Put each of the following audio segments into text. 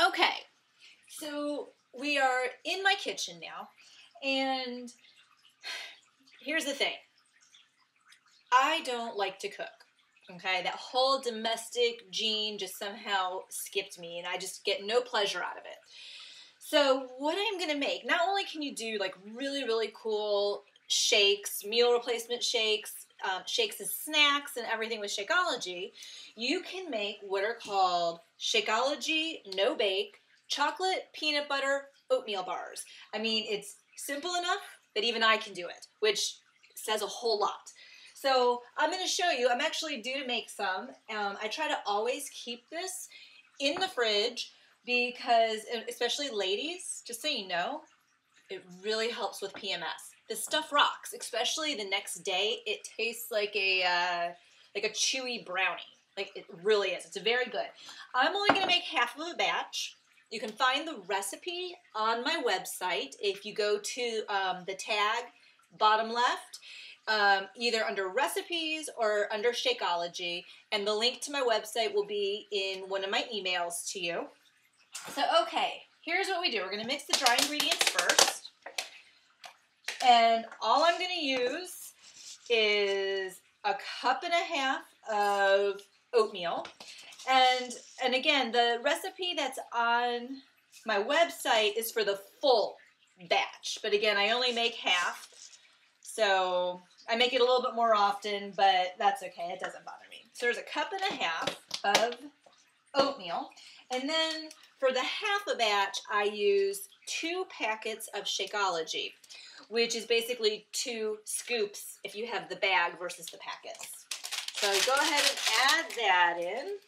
Okay, so we are in my kitchen now, and here's the thing. I don't like to cook, okay? That whole domestic gene just somehow skipped me, and I just get no pleasure out of it. So what I'm going to make, not only can you do like really, really cool shakes, meal replacement shakes, shakes as snacks and everything with Shakeology, you can make what are called Shakeology No-bake chocolate peanut butter oatmeal bars. I mean, it's simple enough that even I can do it, which says a whole lot. So I'm going to show you. I'm actually due to make some. I try to always keep this in the fridge because, especially ladies, just so you know, it really helps with PMS. This stuff rocks, especially the next day. It tastes like a chewy brownie. Like, it really is. It's very good. I'm only going to make half of a batch. You can find the recipe on my website if you go to the tag bottom left, either under recipes or under Shakeology, and the link to my website will be in one of my emails to you. So, okay, here's what we do. We're going to mix the dry ingredients first, and all I'm going to use is 1.5 cups of oatmeal. And again, the recipe that's on my website is for the full batch. But again, I only make half. So I make it a little bit more often, but that's okay. It doesn't bother me. So there's 1.5 cups of oatmeal. And then for the half a batch, I use 2 packets of Shakeology, which is basically 2 scoops if you have the bag versus the packets. So go ahead and add that in.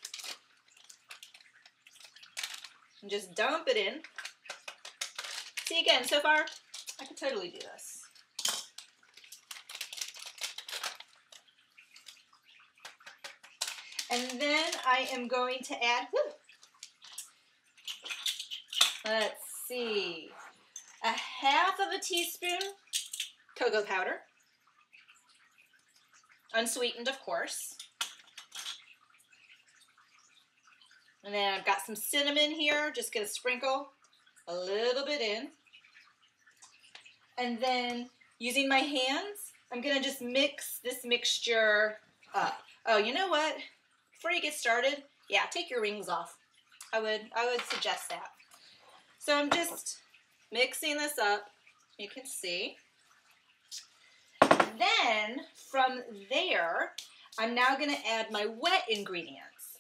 And just dump it in. See, again, so far, I could totally do this. And then I am going to add, let's see, 1/2 teaspoon cocoa powder. Unsweetened, of course. And then I've got some cinnamon here. Just going to sprinkle a little bit in. And then using my hands, I'm going to just mix this mixture up. Oh, you know what? Before you get started, yeah, take your rings off. I would suggest that. So I'm just mixing this up. You can see. Then from there, I'm now going to add my wet ingredients.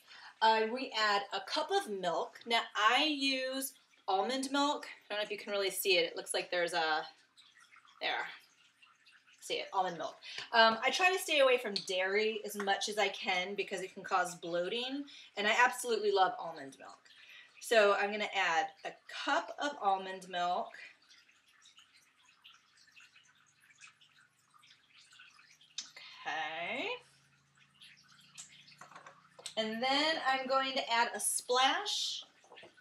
We add 1 cup of milk. Now I use almond milk. I don't know if you can really see it. It looks like there's a, there. See it, almond milk. I try to stay away from dairy as much as I can because it can cause bloating, and I absolutely love almond milk. So I'm going to add 1 cup of almond milk. Okay. And then I'm going to add a splash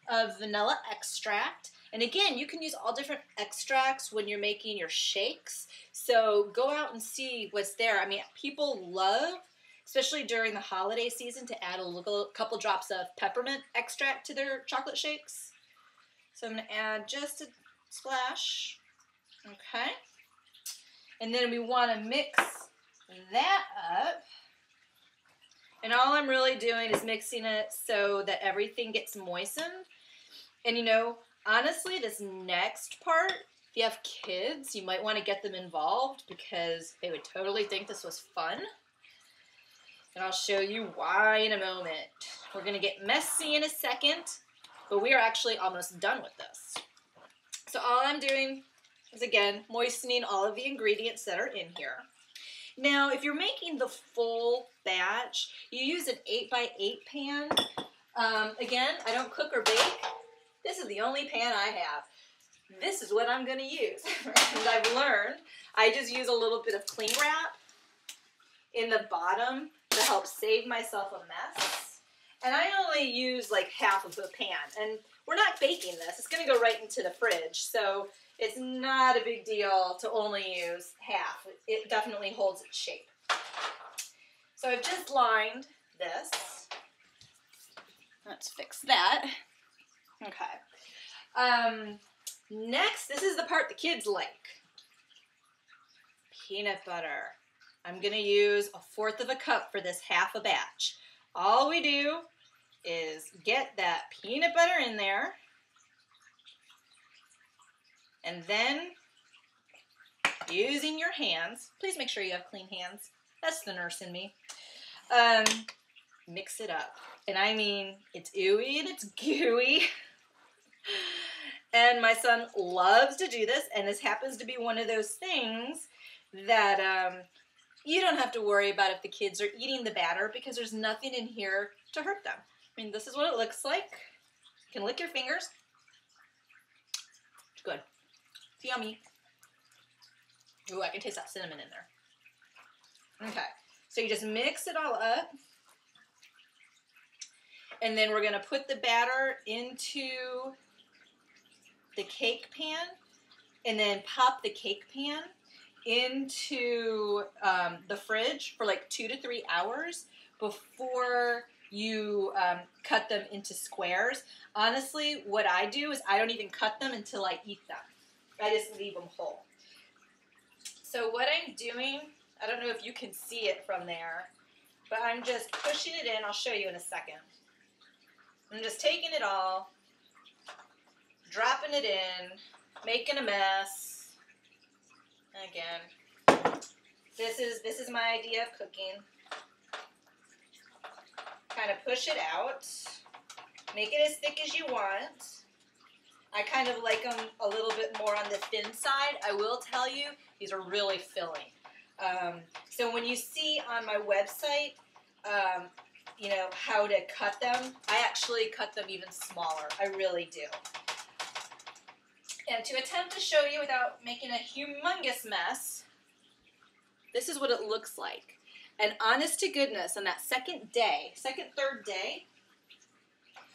of vanilla extract. And again, you can use all different extracts when you're making your shakes. So go out and see what's there. I mean, people love, especially during the holiday season, to add a couple drops of peppermint extract to their chocolate shakes. So I'm going to add just a splash. Okay. And then we want to mix that up. And all I'm really doing is mixing it so that everything gets moistened. And you know, honestly, this next part, if you have kids, you might want to get them involved because they would totally think this was fun. And I'll show you why in a moment. We're going to get messy in a second, but we are actually almost done with this. So all I'm doing is, again, moistening all of the ingredients that are in here. Now, if you're making the full batch, you use an 8x8 pan. Again, I don't cook or bake. This is the only pan I have. This is what I'm going to use. And I've learned I just use a little bit of cling wrap in the bottom to help save myself a mess. And I only use like half of the pan. And we're not baking this. It's going to go right into the fridge. So it's not a big deal to only use half. It definitely holds its shape. So I've just lined this. Let's fix that. Okay. Next, this is the part the kids like. Peanut butter. I'm going to use 1/4 cup for this half a batch. All we do is get that peanut butter in there, and then using your hands, please make sure you have clean hands. That's the nurse in me. Mix it up. And I mean, it's ooey and it's gooey. And my son loves to do this, and this happens to be one of those things that you don't have to worry about if the kids are eating the batter because there's nothing in here to hurt them. I mean, this is what it looks like. You can lick your fingers. It's good. It's yummy. Ooh, I can taste that cinnamon in there. Okay, so you just mix it all up. And then we're going to put the batter into the cake pan and then pop the cake pan into the fridge for like 2 to 3 hours before you cut them into squares. Honestly, what I do is I don't even cut them until I eat them. I just leave them whole. So what I'm doing, I don't know if you can see it from there, but I'm just pushing it in. I'll show you in a second. I'm just taking it all, dropping it in, making a mess. Again, this is my idea of cooking. Kind of push it out, make it as thick as you want. I kind of like them a little bit more on the thin side. I will tell you, these are really filling. So when you see on my website, you know, how to cut them, I actually cut them even smaller. I really do. And to attempt to show you without making a humongous mess, this is what it looks like. And honest to goodness, on that second, third day,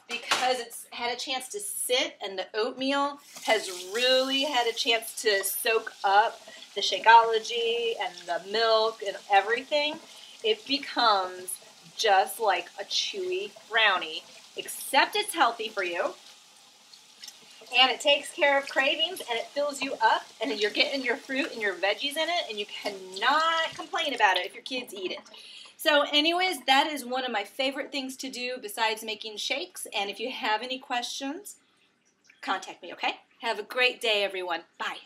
because it's had a chance to sit and the oatmeal has really had a chance to soak up the Shakeology and the milk and everything, it becomes just like a chewy brownie, except it's healthy for you. And it takes care of cravings, and it fills you up, and you're getting your fruit and your veggies in it, and you cannot complain about it if your kids eat it. So anyways, that is one of my favorite things to do besides making shakes. And if you have any questions, contact me, okay? Have a great day, everyone. Bye.